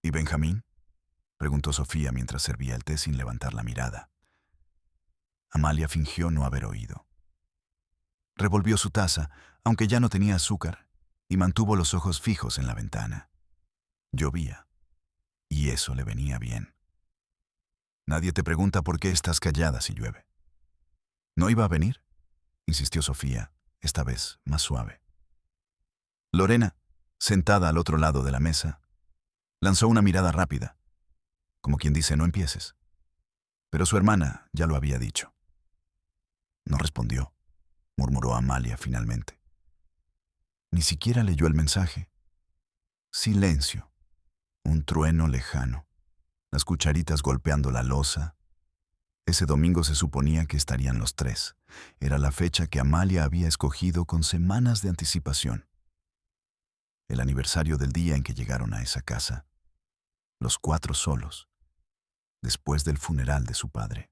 ¿Y Benjamín? Preguntó Sofía mientras servía el té sin levantar la mirada. Amalia fingió no haber oído. Revolvió su taza, aunque ya no tenía azúcar, y mantuvo los ojos fijos en la ventana. Llovía, y eso le venía bien. Nadie te pregunta por qué estás callada si llueve. ¿No iba a venir?, insistió Sofía, esta vez más suave. Lorena, sentada al otro lado de la mesa, lanzó una mirada rápida, como quien dice no empieces. Pero su hermana ya lo había dicho. No respondió, murmuró Amalia finalmente. Ni siquiera leyó el mensaje. Silencio, un trueno lejano, las cucharitas golpeando la loza. Ese domingo se suponía que estarían los tres. Era la fecha que Amalia había escogido con semanas de anticipación. El aniversario del día en que llegaron a esa casa, los cuatro solos, después del funeral de su padre.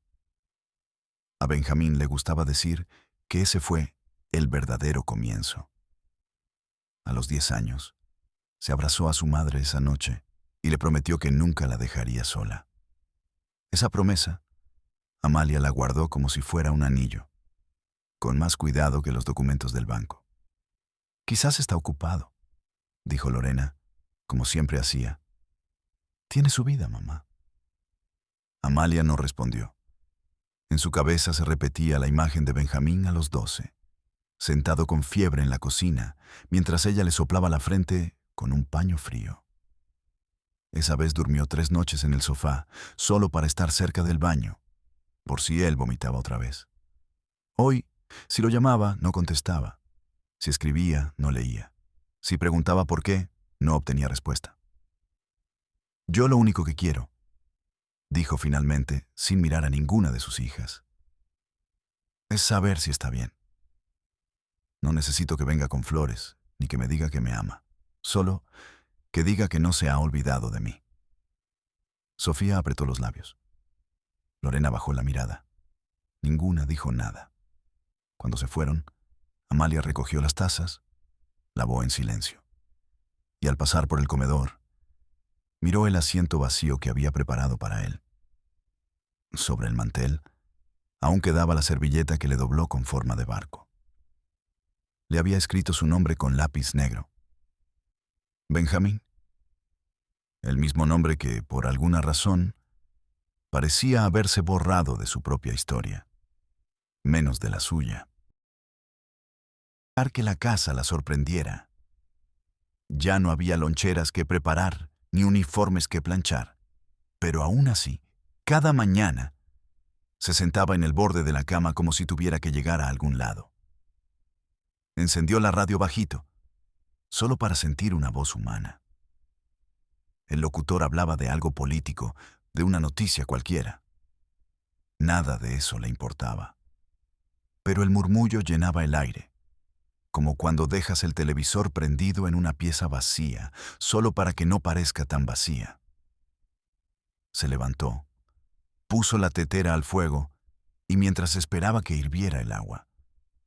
A Benjamín le gustaba decir que ese fue el verdadero comienzo. A los 10 años, se abrazó a su madre esa noche y le prometió que nunca la dejaría sola. Esa promesa, Amalia la guardó como si fuera un anillo, con más cuidado que los documentos del banco. Quizás está ocupado, dijo Lorena, como siempre hacía. Tiene su vida, mamá. Amalia no respondió. En su cabeza se repetía la imagen de Benjamín a los 12, sentado con fiebre en la cocina, mientras ella le soplaba la frente con un paño frío. Esa vez durmió 3 noches en el sofá, solo para estar cerca del baño, por si él vomitaba otra vez. Hoy, si lo llamaba, no contestaba. Si escribía, no leía. Si preguntaba por qué, no obtenía respuesta. Yo lo único que quiero, dijo finalmente, sin mirar a ninguna de sus hijas, es saber si está bien. No necesito que venga con flores, ni que me diga que me ama. Solo que diga que no se ha olvidado de mí. Sofía apretó los labios. Lorena bajó la mirada. Ninguna dijo nada. Cuando se fueron, Amalia recogió las tazas, lavó en silencio. Y al pasar por el comedor, miró el asiento vacío que había preparado para él. Sobre el mantel, aún quedaba la servilleta que le dobló con forma de barco. Le había escrito su nombre con lápiz negro. Benjamín. El mismo nombre que, por alguna razón, parecía haberse borrado de su propia historia, menos de la suya. Dejar que la casa la sorprendiera. Ya no había loncheras que preparar, ni uniformes que planchar, pero aún así, cada mañana, se sentaba en el borde de la cama como si tuviera que llegar a algún lado. Encendió la radio bajito, solo para sentir una voz humana. El locutor hablaba de algo político, de una noticia cualquiera. Nada de eso le importaba. Pero el murmullo llenaba el aire, como cuando dejas el televisor prendido en una pieza vacía, solo para que no parezca tan vacía. Se levantó, puso la tetera al fuego y mientras esperaba que hirviera el agua,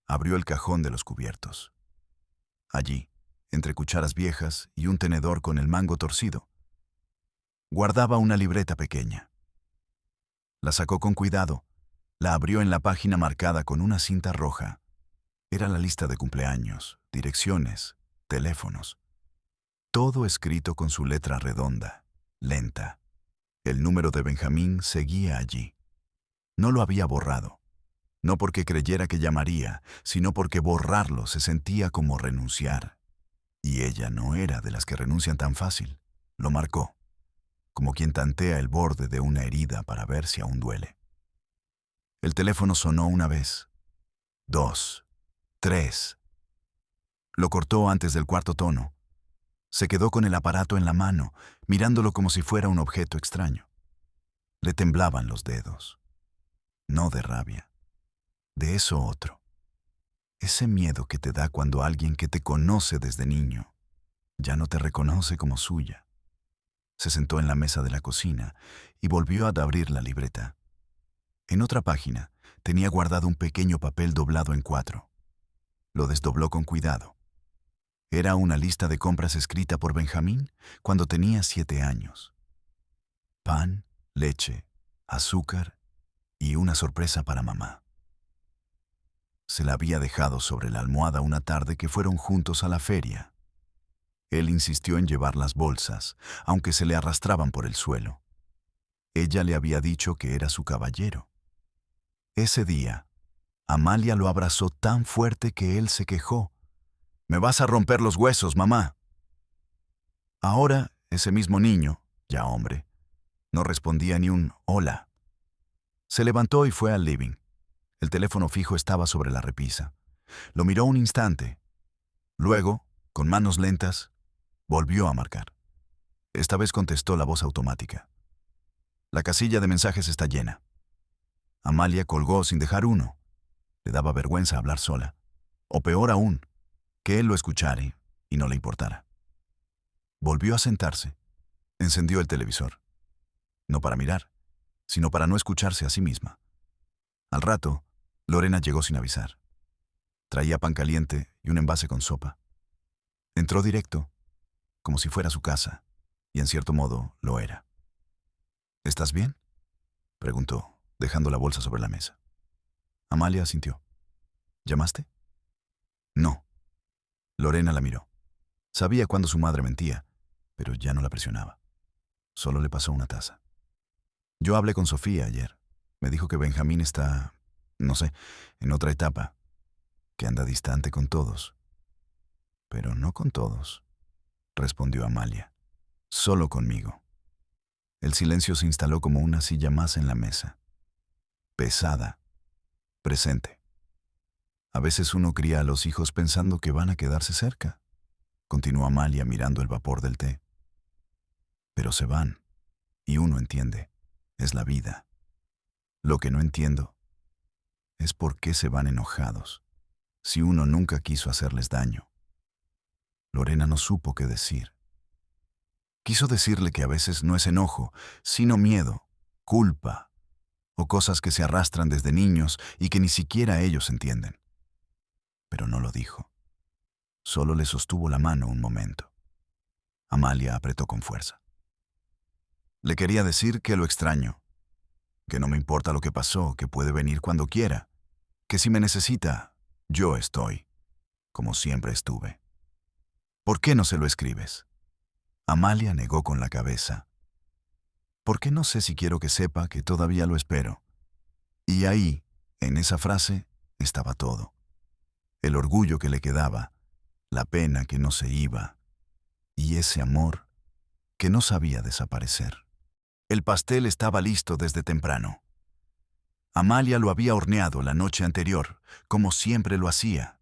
abrió el cajón de los cubiertos. Allí, entre cucharas viejas y un tenedor con el mango torcido, guardaba una libreta pequeña. La sacó con cuidado, la abrió en la página marcada con una cinta roja. Era la lista de cumpleaños, direcciones, teléfonos. Todo escrito con su letra redonda, lenta. El número de Benjamín seguía allí. No lo había borrado. No porque creyera que llamaría, sino porque borrarlo se sentía como renunciar. Y ella no era de las que renuncian tan fácil. Lo marcó, como quien tantea el borde de una herida para ver si aún duele. El teléfono sonó una vez, 2, 3. Lo cortó antes del cuarto tono. Se quedó con el aparato en la mano, mirándolo como si fuera un objeto extraño. Le temblaban los dedos. No de rabia, de eso otro. Ese miedo que te da cuando alguien que te conoce desde niño ya no te reconoce como suya. Se sentó en la mesa de la cocina y volvió a abrir la libreta. En otra página tenía guardado un pequeño papel doblado en 4. Lo desdobló con cuidado. Era una lista de compras escrita por Benjamín cuando tenía 7 años. pan, leche, azúcar y una sorpresa para mamá. Se la había dejado sobre la almohada una tarde que fueron juntos a la feria. Él insistió en llevar las bolsas, aunque se le arrastraban por el suelo. Ella le había dicho que era su caballero. Ese día, Amalia lo abrazó tan fuerte que él se quejó. «Me vas a romper los huesos, mamá». Ahora, ese mismo niño, ya hombre, no respondía ni un «hola». Se levantó y fue al living. El teléfono fijo estaba sobre la repisa. Lo miró un instante. Luego, con manos lentas, volvió a marcar. Esta vez contestó la voz automática. «La casilla de mensajes está llena». Amalia colgó sin dejar uno. Le daba vergüenza hablar sola. O peor aún, que él lo escuchara y no le importara. Volvió a sentarse. Encendió el televisor. No para mirar, sino para no escucharse a sí misma. Al rato, Lorena llegó sin avisar. Traía pan caliente y un envase con sopa. Entró directo, como si fuera su casa, y en cierto modo lo era. «¿Estás bien?», preguntó, dejando la bolsa sobre la mesa. Amalia asintió. «¿Llamaste?». «No». Lorena la miró. Sabía cuándo su madre mentía, pero ya no la presionaba. Solo le pasó una taza. «Yo hablé con Sofía ayer. Me dijo que Benjamín está, no sé, en otra etapa, que anda distante con todos». «Pero no con todos», respondió Amalia. «Solo conmigo». El silencio se instaló como una silla más en la mesa. Pesada, presente. A veces uno cría a los hijos pensando que van a quedarse cerca, continuó Amalia mirando el vapor del té. Pero se van, y uno entiende, es la vida. Lo que no entiendo es por qué se van enojados, si uno nunca quiso hacerles daño. Lorena no supo qué decir. Quiso decirle que a veces no es enojo, sino miedo, culpa, o cosas que se arrastran desde niños y que ni siquiera ellos entienden. Pero no lo dijo. Solo le sostuvo la mano un momento. Amalia apretó con fuerza. Le quería decir que lo extraño, que no me importa lo que pasó, que puede venir cuando quiera, que si me necesita, yo estoy, como siempre estuve. ¿Por qué no se lo escribes? Amalia negó con la cabeza. Porque no sé si quiero que sepa que todavía lo espero. Y ahí, en esa frase, estaba todo. El orgullo que le quedaba, la pena que no se iba, y ese amor que no sabía desaparecer. El pastel estaba listo desde temprano. Amalia lo había horneado la noche anterior, como siempre lo hacía,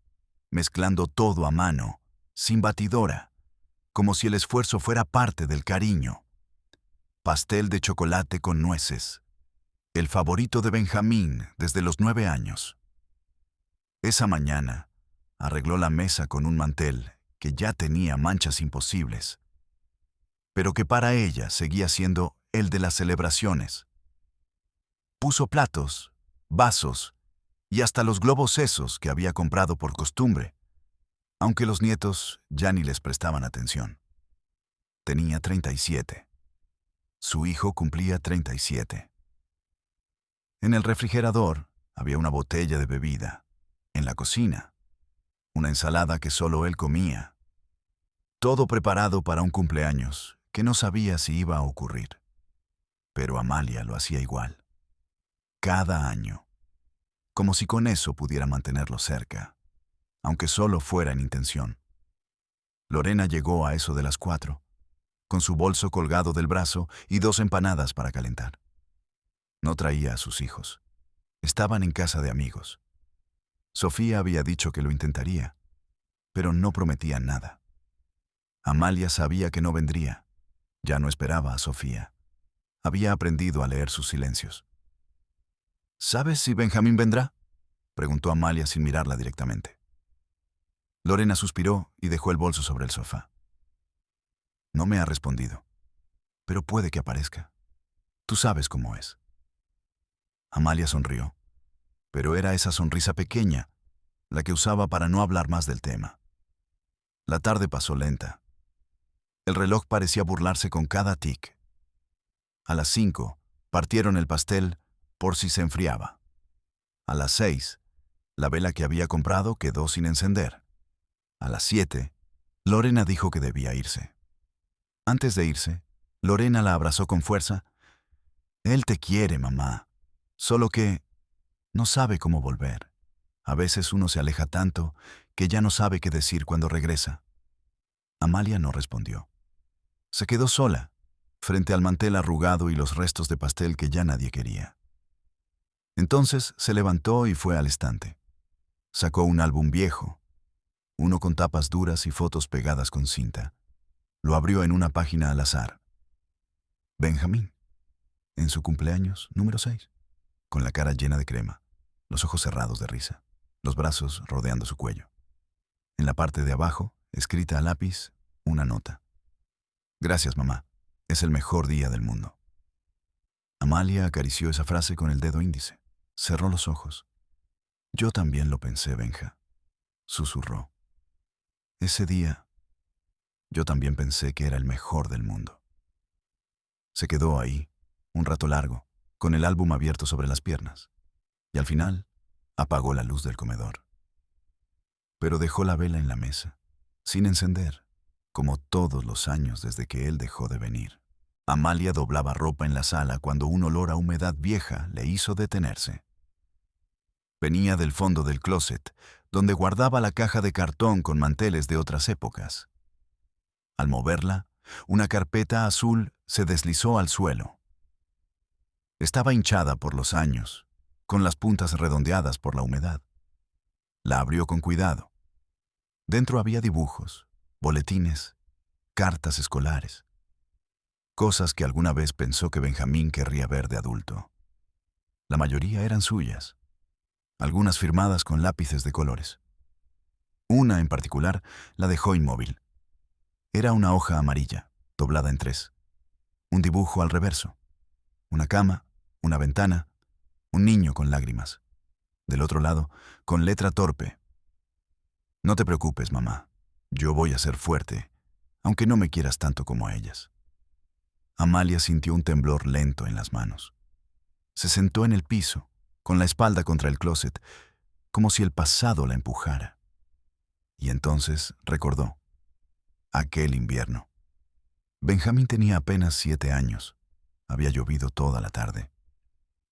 mezclando todo a mano, sin batidora, como si el esfuerzo fuera parte del cariño. Pastel de chocolate con nueces, el favorito de Benjamín desde los 9 años. Esa mañana, arregló la mesa con un mantel que ya tenía manchas imposibles, pero que para ella seguía siendo el de las celebraciones. Puso platos, vasos y hasta los globos esos que había comprado por costumbre, aunque los nietos ya ni les prestaban atención. Tenía 37. Su hijo cumplía 37. En el refrigerador había una botella de bebida. En la cocina, una ensalada que solo él comía. Todo preparado para un cumpleaños que no sabía si iba a ocurrir. Pero Amalia lo hacía igual. Cada año. Como si con eso pudiera mantenerlo cerca, aunque solo fuera en intención. Lorena llegó a eso de las 4, con su bolso colgado del brazo y 2 empanadas para calentar. No traía a sus hijos. Estaban en casa de amigos. Sofía había dicho que lo intentaría, pero no prometía nada. Amalia sabía que no vendría. Ya no esperaba a Sofía. Había aprendido a leer sus silencios. «¿Sabes si Benjamín vendrá?», preguntó Amalia sin mirarla directamente. Lorena suspiró y dejó el bolso sobre el sofá. «No me ha respondido, pero puede que aparezca. Tú sabes cómo es». Amalia sonrió, pero era esa sonrisa pequeña la que usaba para no hablar más del tema. La tarde pasó lenta. El reloj parecía burlarse con cada tic. A las 5, partieron el pastel por si se enfriaba. A las 6, la vela que había comprado quedó sin encender. A las 7, Lorena dijo que debía irse. Antes de irse, Lorena la abrazó con fuerza. Él te quiere, mamá. Solo que no sabe cómo volver. A veces uno se aleja tanto que ya no sabe qué decir cuando regresa. Amalia no respondió. Se quedó sola, frente al mantel arrugado y los restos de pastel que ya nadie quería. Entonces se levantó y fue al estante. Sacó un álbum viejo, uno con tapas duras y fotos pegadas con cinta. Lo abrió en una página al azar. Benjamín, en su cumpleaños número 6, con la cara llena de crema, los ojos cerrados de risa, los brazos rodeando su cuello. En la parte de abajo, escrita a lápiz, una nota. Gracias, mamá. Es el mejor día del mundo. Amalia acarició esa frase con el dedo índice. Cerró los ojos. Yo también lo pensé, Benja, susurró. Ese día, yo también pensé que era el mejor del mundo. Se quedó ahí, un rato largo, con el álbum abierto sobre las piernas, y al final apagó la luz del comedor. Pero dejó la vela en la mesa, sin encender, como todos los años desde que él dejó de venir. Amalia doblaba ropa en la sala cuando un olor a humedad vieja le hizo detenerse. Venía del fondo del closet, donde guardaba la caja de cartón con manteles de otras épocas. Al moverla, una carpeta azul se deslizó al suelo. Estaba hinchada por los años, con las puntas redondeadas por la humedad. La abrió con cuidado. Dentro había dibujos, boletines, cartas escolares. Cosas que alguna vez pensó que Benjamín querría ver de adulto. La mayoría eran suyas, algunas firmadas con lápices de colores. Una en particular la dejó inmóvil. Era una hoja amarilla, doblada en 3. Un dibujo al reverso. Una cama, una ventana, un niño con lágrimas. Del otro lado, con letra torpe. No te preocupes, mamá. Yo voy a ser fuerte, aunque no me quieras tanto como a ellas. Amalia sintió un temblor lento en las manos. Se sentó en el piso, con la espalda contra el closet, como si el pasado la empujara. Y entonces recordó. Aquel invierno. Benjamín tenía apenas 7 años. Había llovido toda la tarde.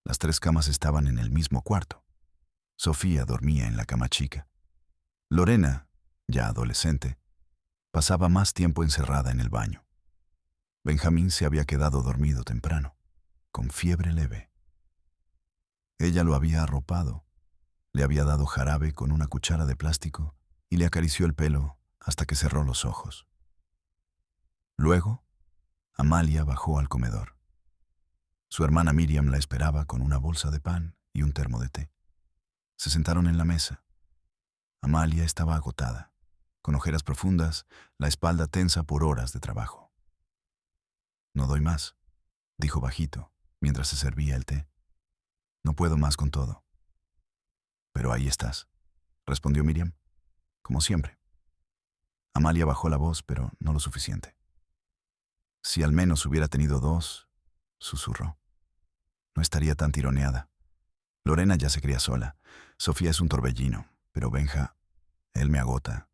Las 3 camas estaban en el mismo cuarto. Sofía dormía en la cama chica. Lorena, ya adolescente, pasaba más tiempo encerrada en el baño. Benjamín se había quedado dormido temprano, con fiebre leve. Ella lo había arropado, le había dado jarabe con una cuchara de plástico y le acarició el pelo hasta que cerró los ojos. Luego, Amalia bajó al comedor. Su hermana Miriam la esperaba con una bolsa de pan y un termo de té. Se sentaron en la mesa. Amalia estaba agotada, con ojeras profundas, la espalda tensa por horas de trabajo. No doy más, dijo bajito, mientras se servía el té. No puedo más con todo. Pero ahí estás, respondió Miriam, como siempre. Amalia bajó la voz, pero no lo suficiente. Si al menos hubiera tenido 2, susurró. No estaría tan tironeada. Lorena ya se cría sola. Sofía es un torbellino, pero Benja, él me agota.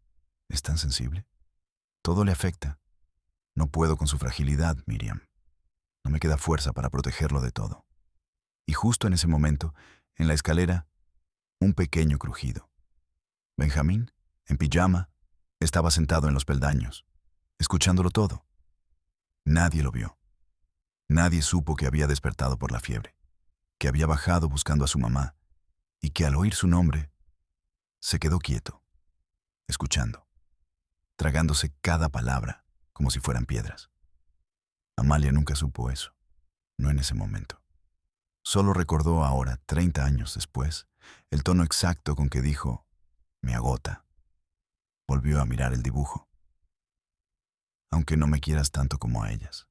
¿Es tan sensible? Todo le afecta. No puedo con su fragilidad, Miriam. No me queda fuerza para protegerlo de todo. Y justo en ese momento, en la escalera, un pequeño crujido. Benjamín, en pijama, estaba sentado en los peldaños, escuchándolo todo. Nadie lo vio. Nadie supo que había despertado por la fiebre, que había bajado buscando a su mamá, y que al oír su nombre, se quedó quieto, escuchando, tragándose cada palabra como si fueran piedras. Amalia nunca supo eso, no en ese momento. Solo recordó ahora, 30 años después, el tono exacto con que dijo, me agota. Volvió a mirar el dibujo. Aunque no me quieras tanto como a ellas.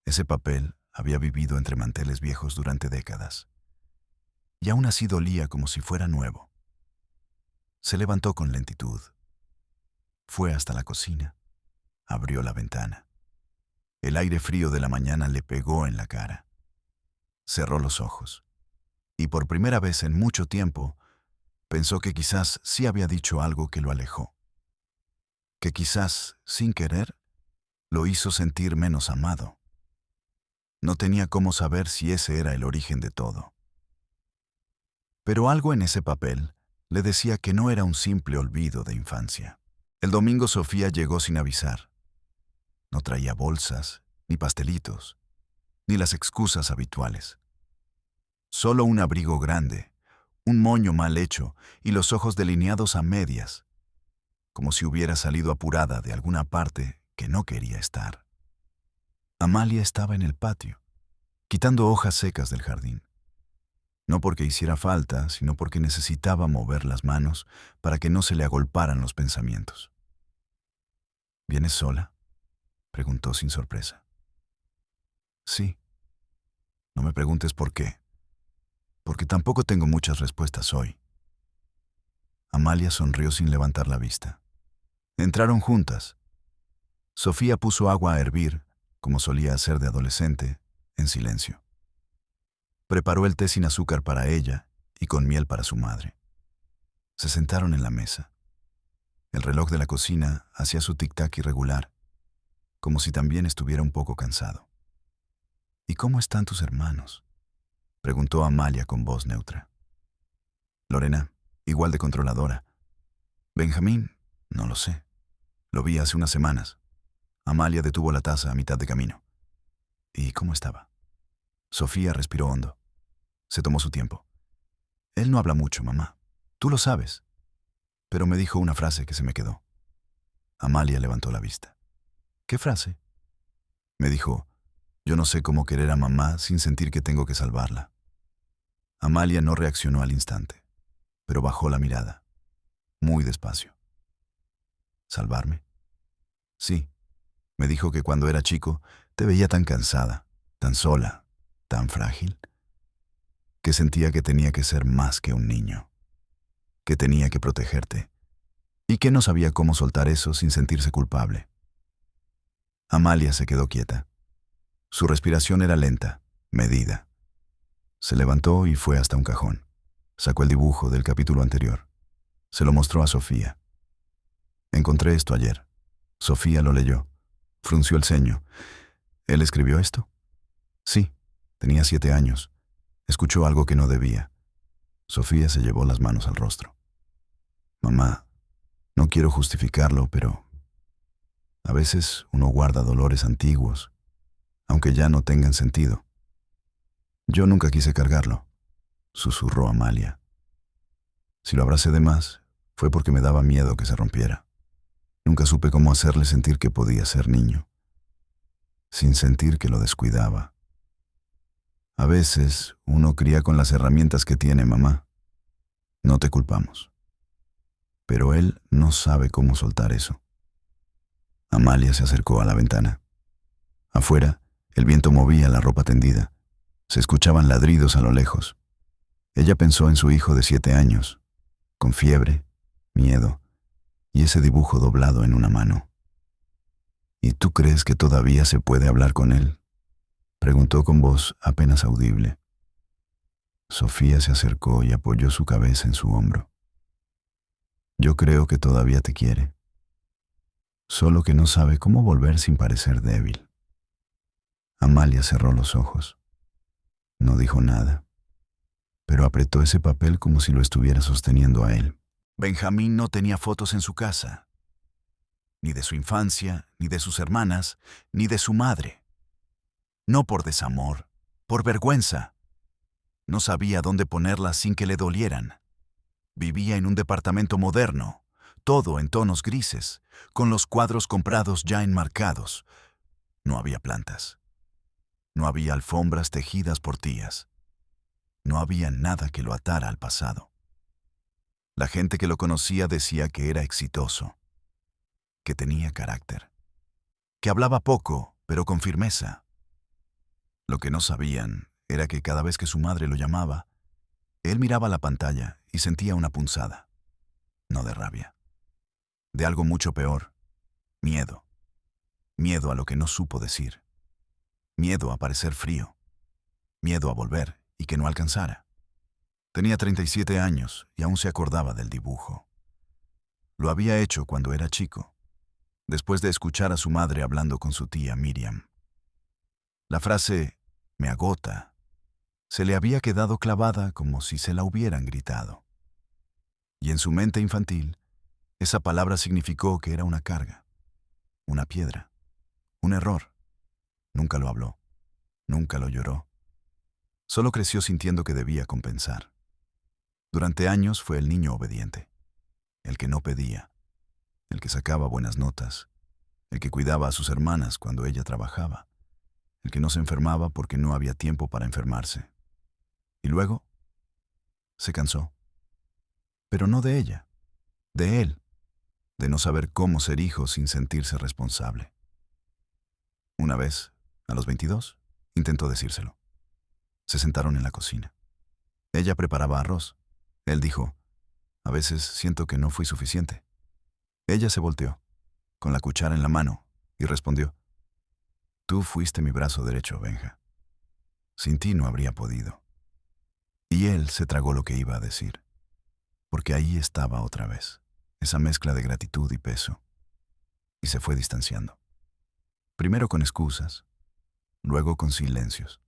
Ese papel había vivido entre manteles viejos durante décadas. Y aún así dolía como si fuera nuevo. Se levantó con lentitud. Fue hasta la cocina. Abrió la ventana. El aire frío de la mañana le pegó en la cara. Cerró los ojos, y por primera vez en mucho tiempo pensó que quizás sí había dicho algo que lo alejó, que quizás, sin querer, lo hizo sentir menos amado. No tenía cómo saber si ese era el origen de todo. Pero algo en ese papel le decía que no era un simple olvido de infancia. El domingo Sofía llegó sin avisar. No traía bolsas, ni pastelitos, ni las excusas habituales. Solo un abrigo grande, un moño mal hecho y los ojos delineados a medias, como si hubiera salido apurada de alguna parte que no quería estar. Amalia estaba en el patio, quitando hojas secas del jardín. No porque hiciera falta, sino porque necesitaba mover las manos para que no se le agolparan los pensamientos. ¿Vienes sola?, preguntó sin sorpresa. Sí. No me preguntes por qué, porque tampoco tengo muchas respuestas hoy. Amalia sonrió sin levantar la vista. Entraron juntas. Sofía puso agua a hervir, como solía hacer de adolescente, en silencio. Preparó el té sin azúcar para ella y con miel para su madre. Se sentaron en la mesa. El reloj de la cocina hacía su tic-tac irregular, como si también estuviera un poco cansado. ¿Y cómo están tus hermanos?, preguntó Amalia con voz neutra. Lorena, igual de controladora. Benjamín, no lo sé. Lo vi hace unas semanas. Amalia detuvo la taza a mitad de camino. ¿Y cómo estaba? Sofía respiró hondo. Se tomó su tiempo. Él no habla mucho, mamá. Tú lo sabes. Pero me dijo una frase que se me quedó. Amalia levantó la vista. ¿Qué frase? Me dijo, yo no sé cómo querer a mamá sin sentir que tengo que salvarla. Amalia no reaccionó al instante, pero bajó la mirada, muy despacio. ¿Salvarme? Sí. Me dijo que cuando era chico te veía tan cansada, tan sola, tan frágil, que sentía que tenía que ser más que un niño, que tenía que protegerte, y que no sabía cómo soltar eso sin sentirse culpable. Amalia se quedó quieta. Su respiración era lenta, medida. Se levantó y fue hasta un cajón. Sacó el dibujo del capítulo anterior. Se lo mostró a Sofía. Encontré esto ayer. Sofía lo leyó. Frunció el ceño. ¿Él escribió esto? Sí, tenía 7 años. Escuchó algo que no debía. Sofía se llevó las manos al rostro. Mamá, no quiero justificarlo, pero a veces uno guarda dolores antiguos, aunque ya no tengan sentido. Yo nunca quise cargarlo, susurró Amalia. Si lo abracé de más, fue porque me daba miedo que se rompiera. Nunca supe cómo hacerle sentir que podía ser niño, sin sentir que lo descuidaba. A veces uno cría con las herramientas que tiene, mamá. No te culpamos. Pero él no sabe cómo soltar eso. Amalia se acercó a la ventana. Afuera, el viento movía la ropa tendida. Se escuchaban ladridos a lo lejos. Ella pensó en su hijo de 7 años, con fiebre, miedo y ese dibujo doblado en una mano. ¿Y tú crees que todavía se puede hablar con él?, preguntó con voz apenas audible. Sofía se acercó y apoyó su cabeza en su hombro. Yo creo que todavía te quiere, solo que no sabe cómo volver sin parecer débil. Amalia cerró los ojos. No dijo nada, pero apretó ese papel como si lo estuviera sosteniendo a él. Benjamín no tenía fotos en su casa, ni de su infancia, ni de sus hermanas, ni de su madre. No por desamor, por vergüenza. No sabía dónde ponerlas sin que le dolieran. Vivía en un departamento moderno, todo en tonos grises, con los cuadros comprados ya enmarcados. No había plantas. No había alfombras tejidas por tías. No había nada que lo atara al pasado. La gente que lo conocía decía que era exitoso, que tenía carácter, que hablaba poco, pero con firmeza. Lo que no sabían era que cada vez que su madre lo llamaba, él miraba la pantalla y sentía una punzada, no de rabia, de algo mucho peor, miedo. Miedo a lo que no supo decir. miedo a parecer frío, miedo a volver y que no alcanzara. Tenía 37 años y aún se acordaba del dibujo. Lo había hecho cuando era chico, después de escuchar a su madre hablando con su tía Miriam. La frase «me agota» se le había quedado clavada como si se la hubieran gritado. Y en su mente infantil, esa palabra significó que era una carga, una piedra, un error. Nunca lo habló, nunca lo lloró. Solo creció sintiendo que debía compensar. Durante años fue el niño obediente, el que no pedía, el que sacaba buenas notas, el que cuidaba a sus hermanas cuando ella trabajaba, el que no se enfermaba porque no había tiempo para enfermarse. Y luego se cansó. Pero no de ella, de él, de no saber cómo ser hijo sin sentirse responsable. Una vez, a los 22, intentó decírselo. Se sentaron en la cocina. Ella preparaba arroz. Él dijo, «A veces siento que no fui suficiente». Ella se volteó, con la cuchara en la mano, y respondió, «Tú fuiste mi brazo derecho, Benja. Sin ti no habría podido». Y él se tragó lo que iba a decir, porque ahí estaba otra vez, esa mezcla de gratitud y peso, y se fue distanciando. Primero con excusas, luego con silencios.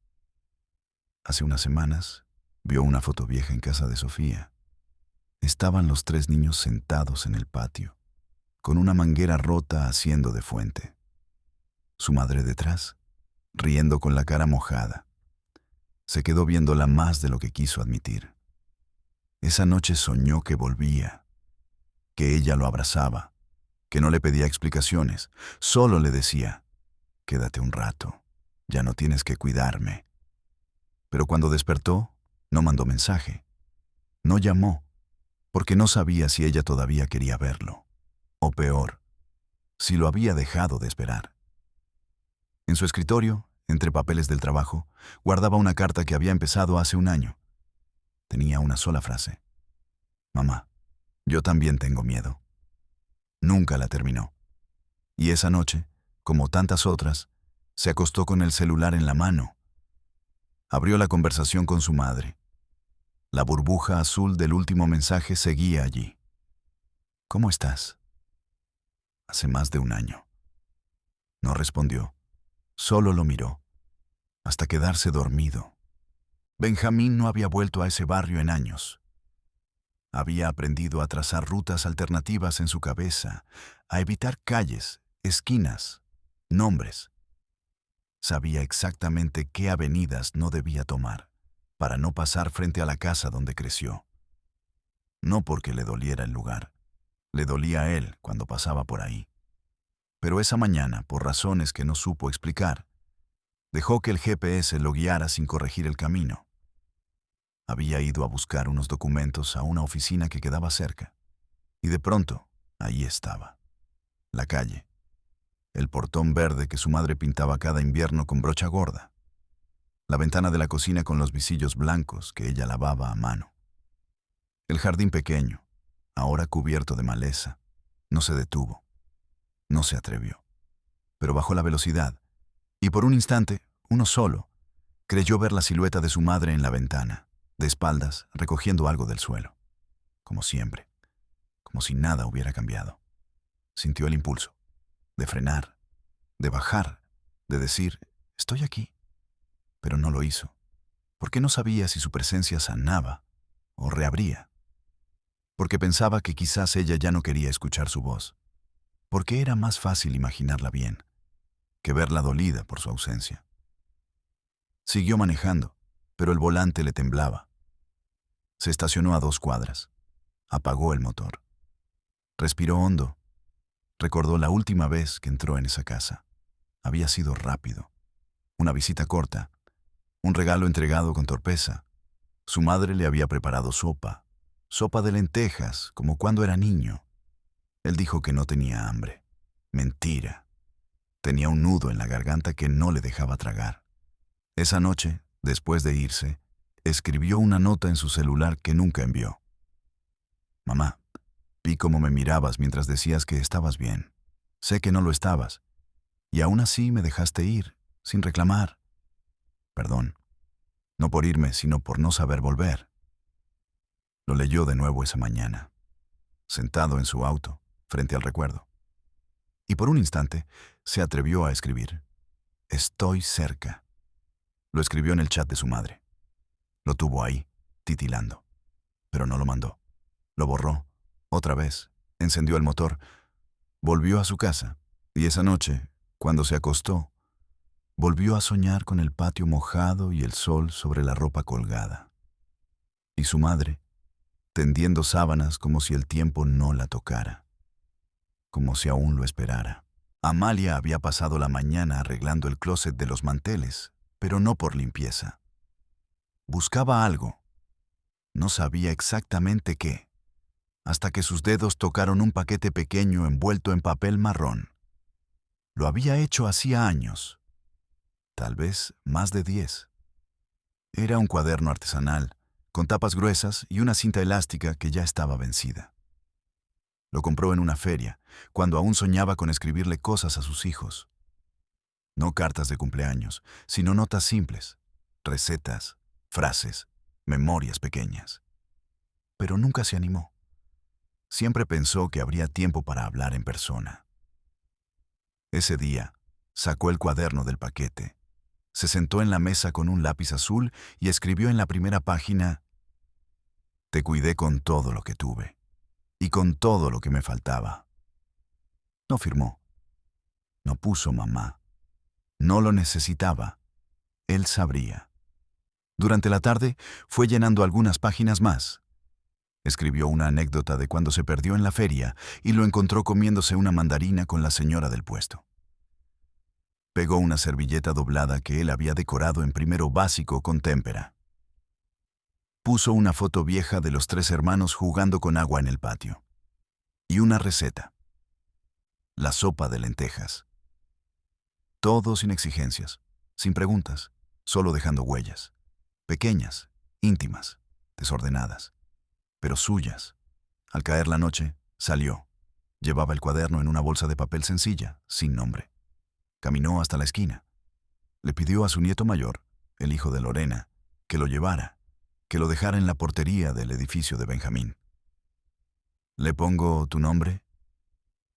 Hace unas semanas, vio una foto vieja en casa de Sofía. Estaban los 3 niños sentados en el patio, con una manguera rota haciendo de fuente. Su madre detrás, riendo con la cara mojada. Se quedó viéndola más de lo que quiso admitir. Esa noche soñó que volvía, que ella lo abrazaba, que no le pedía explicaciones, solo le decía, «Quédate un rato, ya no tienes que cuidarme». Pero cuando despertó, no mandó mensaje, no llamó, porque no sabía si ella todavía quería verlo, o peor, si lo había dejado de esperar. En su escritorio, entre papeles del trabajo, guardaba una carta que había empezado hace un año. Tenía una sola frase. «Mamá, yo también tengo miedo». Nunca la terminó. Y esa noche, como tantas otras, se acostó con el celular en la mano. Abrió la conversación con su madre. La burbuja azul del último mensaje seguía allí. «¿Cómo estás?» Hace más de un año. No respondió. Solo lo miró, hasta quedarse dormido. Benjamín no había vuelto a ese barrio en años. Había aprendido a trazar rutas alternativas en su cabeza, a evitar calles, esquinas, nombres. Sabía exactamente qué avenidas no debía tomar, para no pasar frente a la casa donde creció. No porque le doliera el lugar, le dolía a él cuando pasaba por ahí. Pero esa mañana, por razones que no supo explicar, dejó que el GPS lo guiara sin corregir el camino. Había ido a buscar unos documentos a una oficina que quedaba cerca, y de pronto, ahí estaba. La calle, el portón verde que su madre pintaba cada invierno con brocha gorda, la ventana de la cocina con los visillos blancos que ella lavaba a mano. El jardín pequeño, ahora cubierto de maleza, no se detuvo, no se atrevió, pero bajó la velocidad, y por un instante, uno solo, creyó ver la silueta de su madre en la ventana, de espaldas, recogiendo algo del suelo, como siempre, como si nada hubiera cambiado. Sintió el impulso, de frenar, de bajar, de decir, «Estoy aquí». Pero no lo hizo, porque no sabía si su presencia sanaba o reabría, porque pensaba que quizás ella ya no quería escuchar su voz, porque era más fácil imaginarla bien que verla dolida por su ausencia. Siguió manejando, pero el volante le temblaba. Se estacionó a 2 cuadras, apagó el motor, respiró hondo, recordó la última vez que entró en esa casa. Había sido rápido, una visita corta, un regalo entregado con torpeza. Su madre le había preparado sopa de lentejas, como cuando era niño. Él dijo que no tenía hambre. Mentira. Tenía un nudo en la garganta que no le dejaba tragar. Esa noche, después de irse, escribió una nota en su celular que nunca envió. «Mamá, vi cómo me mirabas mientras decías que estabas bien. Sé que no lo estabas. Y aún así me dejaste ir, sin reclamar. Perdón. No por irme, sino por no saber volver. Lo leyó de nuevo esa mañana, sentado en su auto, frente al recuerdo. Y por un instante se atrevió a escribir: Estoy cerca. Lo escribió en el chat de su madre. Lo tuvo ahí, titilando. Pero no lo mandó. Lo borró. Otra vez. Encendió el motor. Volvió a su casa. Y esa noche, cuando se acostó, volvió a soñar con el patio mojado y el sol sobre la ropa colgada. Y su madre, tendiendo sábanas como si el tiempo no la tocara, como si aún lo esperara. Amalia había pasado la mañana arreglando el closet de los manteles, pero no por limpieza. Buscaba algo. No sabía exactamente qué, hasta que sus dedos tocaron un paquete pequeño envuelto en papel marrón. Lo había hecho hacía años, tal vez más de 10. Era un cuaderno artesanal, con tapas gruesas y una cinta elástica que ya estaba vencida. Lo compró en una feria, cuando aún soñaba con escribirle cosas a sus hijos. No cartas de cumpleaños, sino notas simples, recetas, frases, memorias pequeñas. Pero nunca se animó. Siempre pensó que habría tiempo para hablar en persona. Ese día, sacó el cuaderno del paquete, se sentó en la mesa con un lápiz azul y escribió en la primera página: Te cuidé con todo lo que tuve y con todo lo que me faltaba. No firmó. No puso mamá. No lo necesitaba. Él sabría. Durante la tarde fue llenando algunas páginas más. Escribió una anécdota de cuando se perdió en la feria y lo encontró comiéndose una mandarina con la señora del puesto. Pegó una servilleta doblada que él había decorado en primero básico con témpera. Puso una foto vieja de los 3 hermanos jugando con agua en el patio. Y una receta: la sopa de lentejas. Todo sin exigencias, sin preguntas, solo dejando huellas. Pequeñas, íntimas, desordenadas, pero suyas. Al caer la noche, salió. Llevaba el cuaderno en una bolsa de papel sencilla, sin nombre. Caminó hasta la esquina. Le pidió a su nieto mayor, el hijo de Lorena, que lo llevara, que lo dejara en la portería del edificio de Benjamín. ¿Le pongo tu nombre?,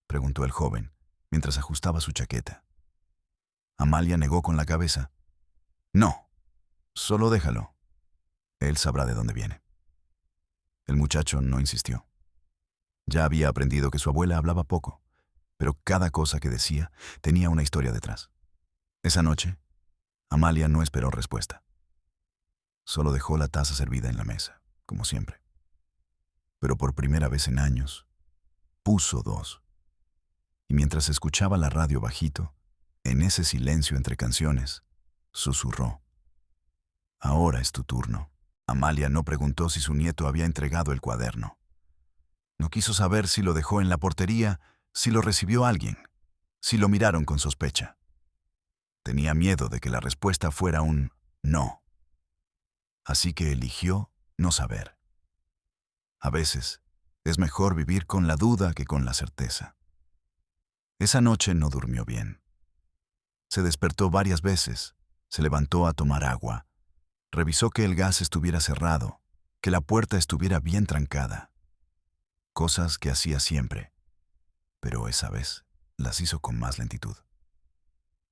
preguntó el joven, mientras ajustaba su chaqueta. Amalia negó con la cabeza. No, solo déjalo. Él sabrá de dónde viene. El muchacho no insistió. Ya había aprendido que su abuela hablaba poco, pero cada cosa que decía tenía una historia detrás. Esa noche, Amalia no esperó respuesta. Solo dejó la taza servida en la mesa, como siempre. Pero por primera vez en años, puso 2. Y mientras escuchaba la radio bajito, en ese silencio entre canciones, susurró: Ahora es tu turno. Amalia no preguntó si su nieto había entregado el cuaderno. No quiso saber si lo dejó en la portería, si lo recibió alguien, si lo miraron con sospecha. Tenía miedo de que la respuesta fuera un no. Así que eligió no saber. A veces, es mejor vivir con la duda que con la certeza. Esa noche no durmió bien. Se despertó varias veces, se levantó a tomar agua, revisó que el gas estuviera cerrado, que la puerta estuviera bien trancada. Cosas que hacía siempre, pero esa vez las hizo con más lentitud,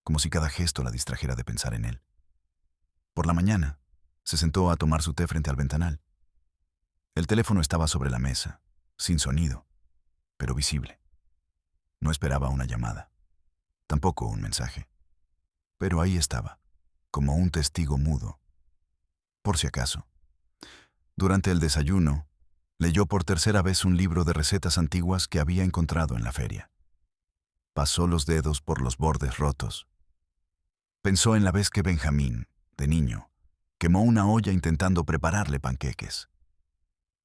como si cada gesto la distrajera de pensar en él. Por la mañana, se sentó a tomar su té frente al ventanal. El teléfono estaba sobre la mesa, sin sonido, pero visible. No esperaba una llamada, tampoco un mensaje. Pero ahí estaba, como un testigo mudo. Por si acaso. Durante el desayuno, leyó por tercera vez un libro de recetas antiguas que había encontrado en la feria. Pasó los dedos por los bordes rotos. Pensó en la vez que Benjamín, de niño, quemó una olla intentando prepararle panqueques.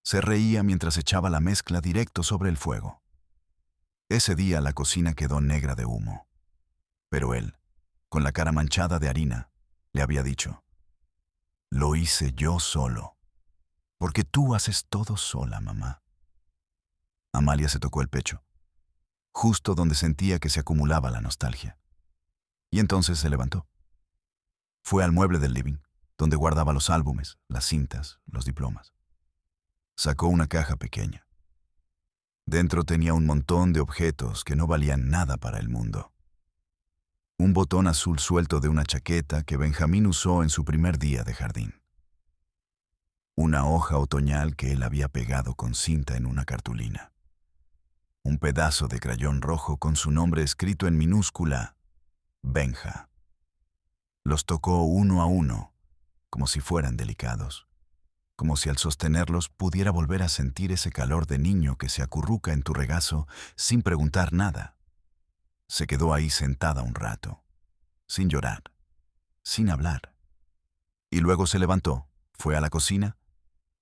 Se reía mientras echaba la mezcla directo sobre el fuego. Ese día la cocina quedó negra de humo. Pero él, con la cara manchada de harina, le había dicho: Lo hice yo solo. Porque tú haces todo sola, mamá. Amalia se tocó el pecho, justo donde sentía que se acumulaba la nostalgia. Y entonces se levantó. Fue al mueble del living, donde guardaba los álbumes, las cintas, los diplomas. Sacó una caja pequeña. Dentro tenía un montón de objetos que no valían nada para el mundo. Un botón azul suelto de una chaqueta que Benjamín usó en su primer día de jardín. Una hoja otoñal que él había pegado con cinta en una cartulina. Un pedazo de crayón rojo con su nombre escrito en minúscula, Benja. Los tocó uno a uno, como si fueran delicados, como si al sostenerlos pudiera volver a sentir ese calor de niño que se acurruca en tu regazo sin preguntar nada. Se quedó ahí sentada un rato, sin llorar, sin hablar. Y luego se levantó, fue a la cocina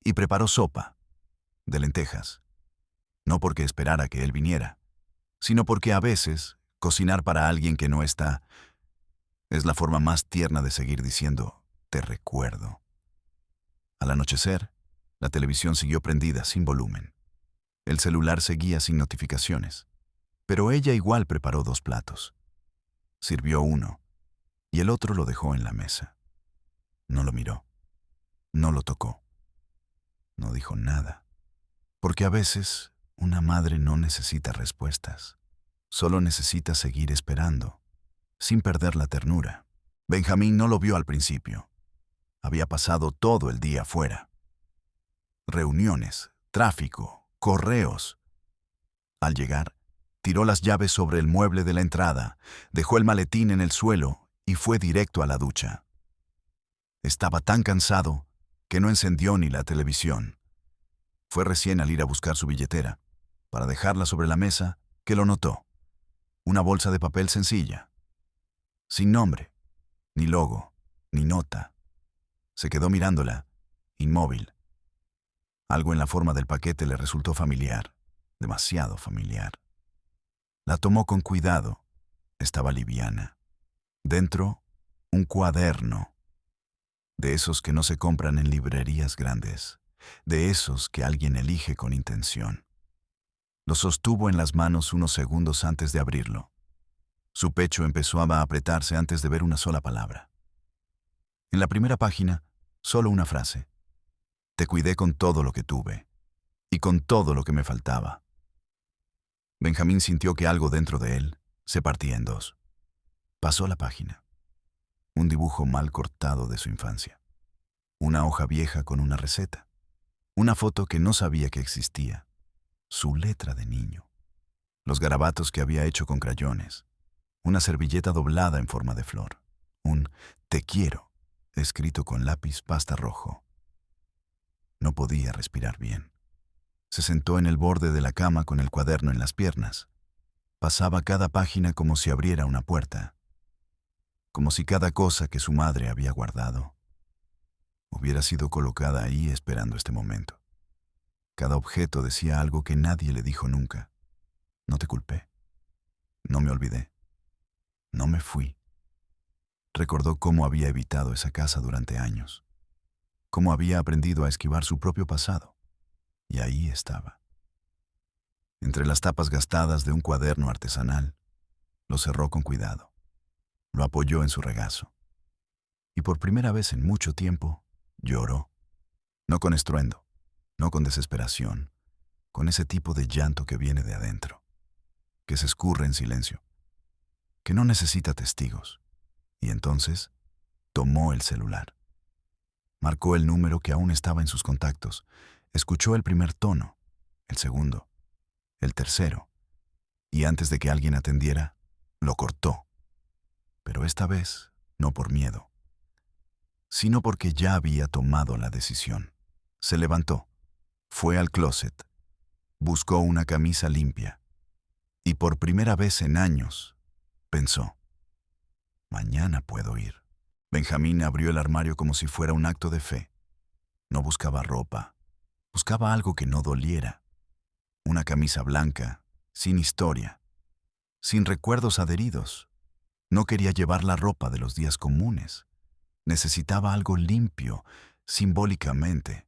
y preparó sopa, de lentejas. No porque esperara que él viniera, sino porque a veces cocinar para alguien que no está es la forma más tierna de seguir diciendo, te recuerdo. Al anochecer, la televisión siguió prendida sin volumen. El celular seguía sin notificaciones. Pero ella igual preparó 2 platos. Sirvió uno, y el otro lo dejó en la mesa. No lo miró. No lo tocó. No dijo nada. Porque a veces una madre no necesita respuestas. Solo necesita seguir esperando, sin perder la ternura. Benjamín no lo vio al principio. Había pasado todo el día fuera. Reuniones, tráfico, correos. Al llegar, tiró las llaves sobre el mueble de la entrada, dejó el maletín en el suelo y fue directo a la ducha. Estaba tan cansado que no encendió ni la televisión. Fue recién al ir a buscar su billetera, para dejarla sobre la mesa, que lo notó. Una bolsa de papel sencilla, sin nombre, ni logo, ni nota. Se quedó mirándola, inmóvil. Algo en la forma del paquete le resultó familiar, demasiado familiar. La tomó con cuidado. Estaba liviana. Dentro, un cuaderno. De esos que no se compran en librerías grandes. De esos que alguien elige con intención. Lo sostuvo en las manos unos segundos antes de abrirlo. Su pecho empezó a apretarse antes de ver una sola palabra. En la primera página, solo una frase. Te cuidé con todo lo que tuve, y con todo lo que me faltaba. Benjamín sintió que algo dentro de él se partía en 2. Pasó la página. Un dibujo mal cortado de su infancia. Una hoja vieja con una receta. Una foto que no sabía que existía. Su letra de niño. Los garabatos que había hecho con crayones. Una servilleta doblada en forma de flor. Un te quiero, escrito con lápiz pasta rojo. No podía respirar bien. Se sentó en el borde de la cama con el cuaderno en las piernas. Pasaba cada página como si abriera una puerta. Como si cada cosa que su madre había guardado hubiera sido colocada ahí esperando este momento. Cada objeto decía algo que nadie le dijo nunca. No te culpé. No me olvidé. No me fui. Recordó cómo había evitado esa casa durante años. Cómo había aprendido a esquivar su propio pasado. Y ahí estaba. Entre las tapas gastadas de un cuaderno artesanal, lo cerró con cuidado. Lo apoyó en su regazo. Y por primera vez en mucho tiempo, lloró. No con estruendo, no con desesperación, con ese tipo de llanto que viene de adentro, que se escurre en silencio, que no necesita testigos. Y entonces, tomó el celular. Marcó el número que aún estaba en sus contactos. Escuchó el primer tono, el segundo, el tercero, y antes de que alguien atendiera, lo cortó. Pero esta vez, no por miedo, sino porque ya había tomado la decisión. Se levantó, fue al closet, buscó una camisa limpia, y por primera vez en años, pensó, mañana puedo ir. Benjamín abrió el armario como si fuera un acto de fe. No buscaba ropa, buscaba algo que no doliera. Una camisa blanca, sin historia, sin recuerdos adheridos. No quería llevar la ropa de los días comunes. Necesitaba algo limpio, simbólicamente.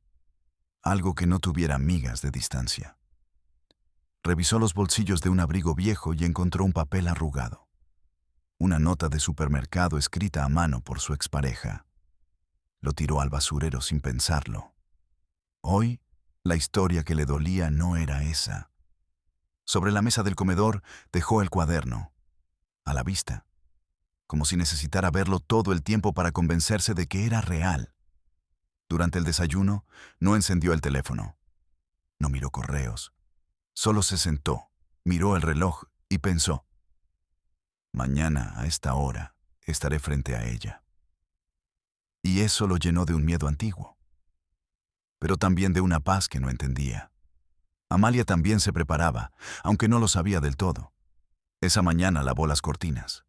Algo que no tuviera migas de distancia. Revisó los bolsillos de un abrigo viejo y encontró un papel arrugado. una nota de supermercado escrita a mano por su expareja. Lo tiró al basurero sin pensarlo. Hoy, la historia que le dolía no era esa. Sobre la mesa del comedor dejó el cuaderno, a la vista, como si necesitara verlo todo el tiempo para convencerse de que era real. Durante el desayuno, no encendió el teléfono. No miró correos. Solo se sentó, miró el reloj y pensó: mañana, a esta hora, estaré frente a ella. Y eso lo llenó de un miedo antiguo, pero también de una paz que no entendía. Amalia también se preparaba, aunque no lo sabía del todo. Esa mañana lavó las cortinas,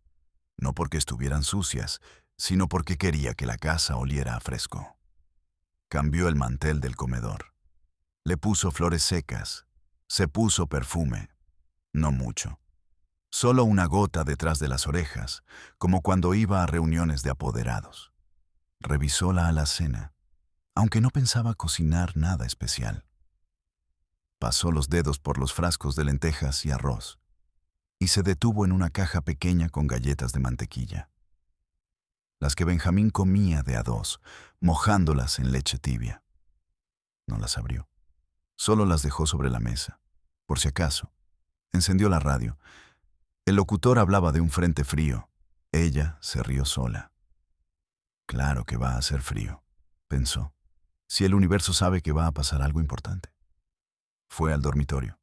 no porque estuvieran sucias, sino porque quería que la casa oliera a fresco. Cambió el mantel del comedor. Le puso flores secas. Se puso perfume. No mucho. Solo una gota detrás de las orejas, como cuando iba a reuniones de apoderados. Revisó la alacena, aunque no pensaba cocinar nada especial. Pasó los dedos por los frascos de lentejas y arroz, y se detuvo en una caja pequeña con galletas de mantequilla. Las que Benjamín comía de a dos, mojándolas en leche tibia. No las abrió. Solo las dejó sobre la mesa, por si acaso. Encendió la radio. El locutor hablaba de un frente frío. Ella se rió sola. Claro que va a hacer frío, pensó, si el universo sabe que va a pasar algo importante. Fue al dormitorio.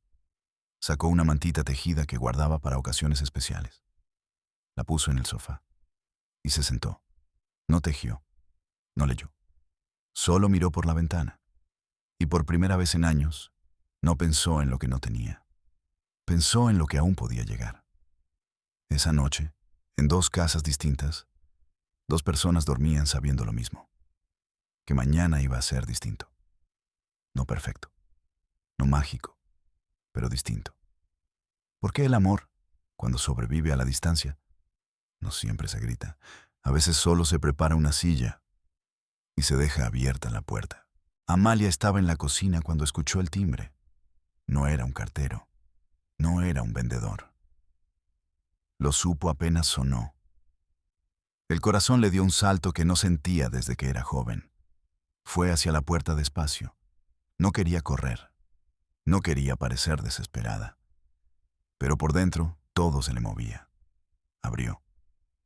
Sacó una mantita tejida que guardaba para ocasiones especiales. La puso en el sofá y se sentó. No tejió, no leyó. Solo miró por la ventana. Y por primera vez en años, no pensó en lo que no tenía. Pensó en lo que aún podía llegar. Esa noche, en dos casas distintas, dos personas dormían sabiendo lo mismo. Que mañana iba a ser distinto. No perfecto, no mágico, pero distinto. ¿Por qué el amor, cuando sobrevive a la distancia, no siempre se grita? A veces solo se prepara una silla y se deja abierta la puerta. Amalia estaba en la cocina cuando escuchó el timbre. No era un cartero, no era un vendedor. Lo supo apenas sonó. El corazón le dio un salto que no sentía desde que era joven. Fue hacia la puerta despacio. No quería correr. No quería parecer desesperada. Pero por dentro todo se le movía. Abrió.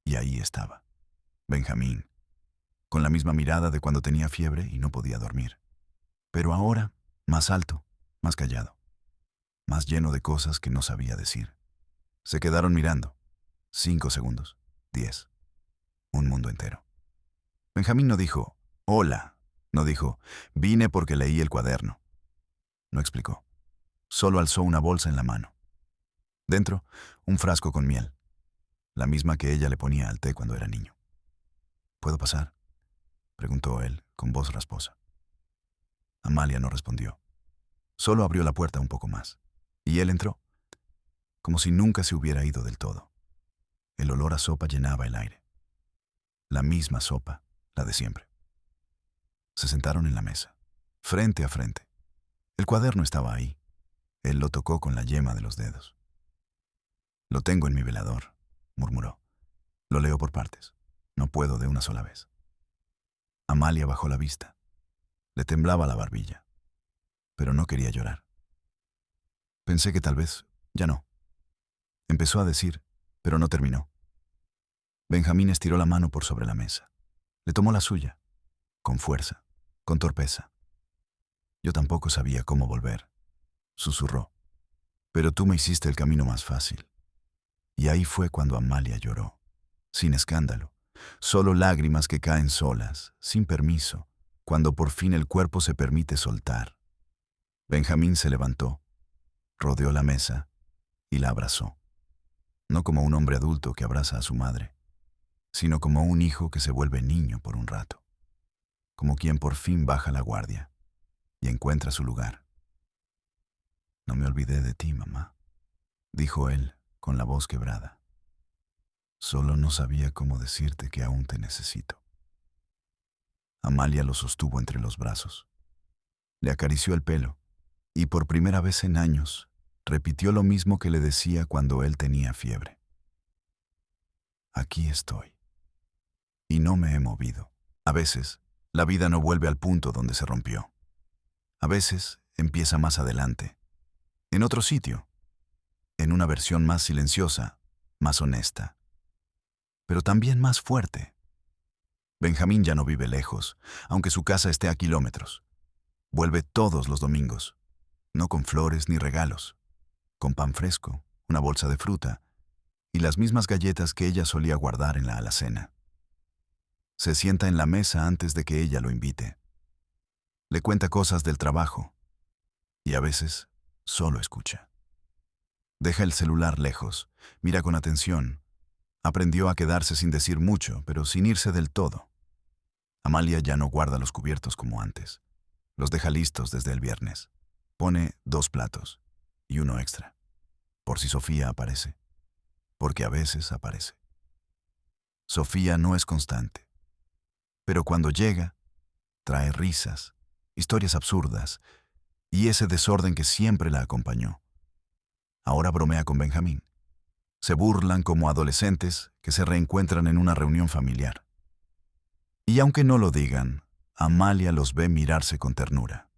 Y ahí estaba. Benjamín, con la misma mirada de cuando tenía fiebre y no podía dormir. Pero ahora, más alto, más callado, más lleno de cosas que no sabía decir. Se quedaron mirando. 5 segundos. 10. Un mundo entero. Benjamín no dijo, hola. No dijo, vine porque leí el cuaderno. No explicó. Solo alzó una bolsa en la mano. Dentro, un frasco con miel. La misma que ella le ponía al té cuando era niño. ¿Puedo pasar?, preguntó él, con voz rasposa. Amalia no respondió. Solo abrió la puerta un poco más. Y él entró, como si nunca se hubiera ido del todo. El olor a sopa llenaba el aire. La misma sopa, la de siempre. Se sentaron en la mesa, frente a frente. El cuaderno estaba ahí. Él lo tocó con la yema de los dedos. Lo tengo en mi velador, murmuró. Lo leo por partes. No puedo de una sola vez. Amalia bajó la vista. Le temblaba la barbilla, pero no quería llorar. Pensé que tal vez ya no. Empezó a decir, pero no terminó. Benjamín estiró la mano por sobre la mesa. Le tomó la suya, con fuerza, con torpeza. Yo tampoco sabía cómo volver, susurró. Pero tú me hiciste el camino más fácil. Y ahí fue cuando Amalia lloró, sin escándalo, solo lágrimas que caen solas, sin permiso, cuando por fin el cuerpo se permite soltar. Benjamín se levantó, rodeó la mesa y la abrazó. No como un hombre adulto que abraza a su madre, sino como un hijo que se vuelve niño por un rato, como quien por fin baja la guardia y encuentra su lugar. No me olvidé de ti, mamá, dijo él con la voz quebrada. Solo no sabía cómo decirte que aún te necesito. Amalia lo sostuvo entre los brazos. Le acarició el pelo y por primera vez en años repitió lo mismo que le decía cuando él tenía fiebre. aquí estoy. Y no me he movido. A veces, la vida no vuelve al punto donde se rompió. A veces, empieza más adelante, en otro sitio, en una versión más silenciosa, más honesta, pero también más fuerte. Benjamín ya no vive lejos, aunque su casa esté a kilómetros. Vuelve todos los domingos, no con flores ni regalos, con pan fresco, una bolsa de fruta y las mismas galletas que ella solía guardar en la alacena. Se sienta en la mesa antes de que ella lo invite. Le cuenta cosas del trabajo y a veces solo escucha. Deja el celular lejos, mira con atención. Aprendió a quedarse sin decir mucho, pero sin irse del todo. Amalia ya no guarda los cubiertos como antes. Los deja listos desde el viernes. Pone 2 platos y uno extra, por si Sofía aparece, porque a veces aparece. Sofía no es constante, pero cuando llega, trae risas, historias absurdas y ese desorden que siempre la acompañó. Ahora bromea con Benjamín. Se burlan como adolescentes que se reencuentran en una reunión familiar. Y aunque no lo digan, Amalia los ve mirarse con ternura,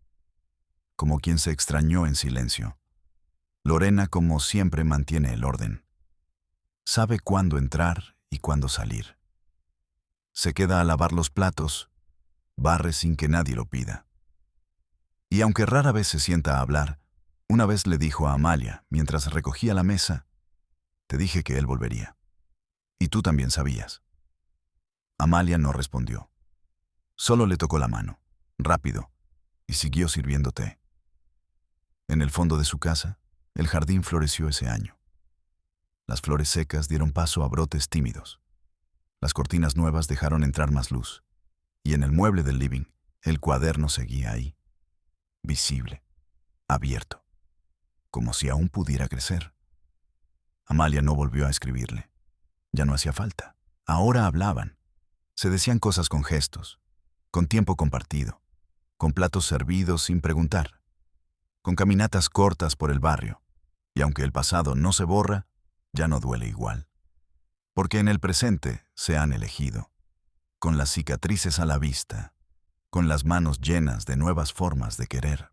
como quien se extrañó en silencio. Lorena, como siempre, mantiene el orden. Sabe cuándo entrar y cuándo salir. Se queda a lavar los platos, barre sin que nadie lo pida. Y aunque rara vez se sienta a hablar, una vez le dijo a Amalia, mientras recogía la mesa, «Te dije que él volvería. Y tú también sabías». Amalia no respondió. Solo le tocó la mano, rápido, y siguió sirviendo té. En el fondo de su casa, el jardín floreció ese año. Las flores secas dieron paso a brotes tímidos. Las cortinas nuevas dejaron entrar más luz. Y en el mueble del living, el cuaderno seguía ahí, visible, abierto, como si aún pudiera crecer. Amalia no volvió a escribirle. Ya no hacía falta. Ahora hablaban. Se decían cosas con gestos, con tiempo compartido, con platos servidos sin preguntar, con caminatas cortas por el barrio. Y aunque el pasado no se borra, ya no duele igual. Porque en el presente se han elegido, con las cicatrices a la vista, con las manos llenas de nuevas formas de querer.